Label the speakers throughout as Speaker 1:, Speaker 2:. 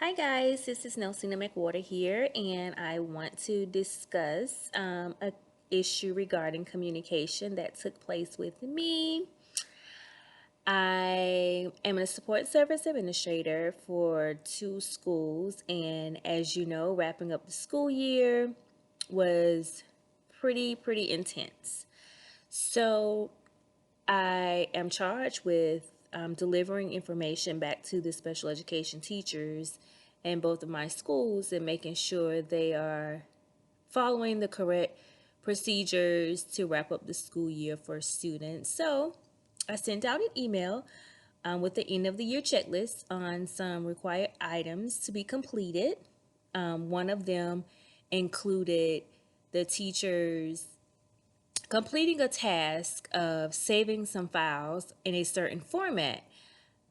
Speaker 1: Hi guys, this is Nelsina McWater here, and I want to discuss a issue regarding communication that took place with me. I am a support service administrator for two schools, and as you know, wrapping up the school year was pretty intense. So I am charged with delivering information back to the special education teachers in both of my schools and making sure they are following the correct procedures to wrap up the school year for students. So I sent out an email with the end of the year checklist on some required items to be completed. One of them included the teachers completing a task of saving some files in a certain format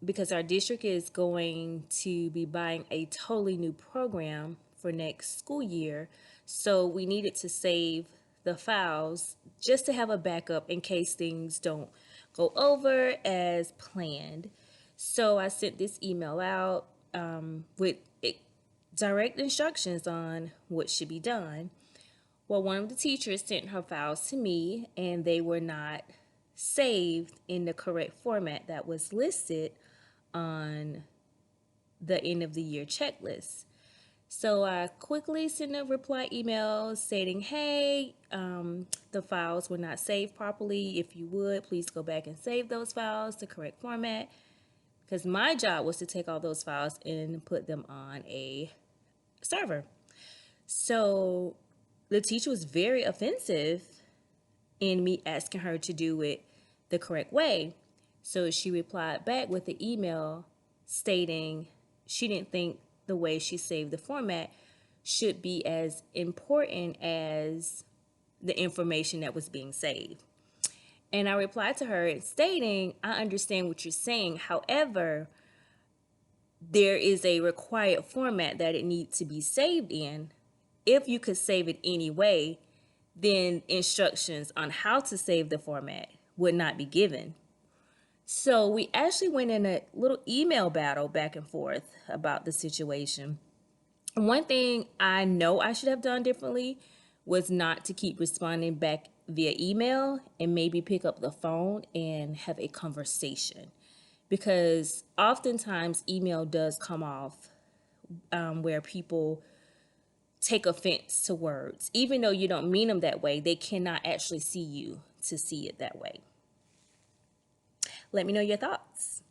Speaker 1: because our district is going to be buying a totally new program for next school year. So we needed to save the files just to have a backup in case things don't go over as planned. So I sent this email out with direct instructions on what should be done. Well, one of the teachers sent her files to me and they were not saved in the correct format that was listed on the end of the year checklist. So I quickly sent a reply email stating, hey, the files were not saved properly. If you would, please go back and save those files the correct format. Because my job was to take all those files and put them on a server. So the teacher was very offensive in me asking her to do it the correct way. So she replied back with the email stating she didn't think the way she saved the format should be as important as the information that was being saved. And I replied to her stating, I understand what you're saying. However, there is a required format that it needs to be saved in. If you could save it anyway, then instructions on how to save the format would not be given. So we actually went in a little email battle back and forth about the situation. One thing I know I should have done differently was not to keep responding back via email and maybe pick up the phone and have a conversation. Because oftentimes email does come off where people take offense to words. Even though you don't mean them that way, they cannot actually see you to see it that way. Let me know your thoughts.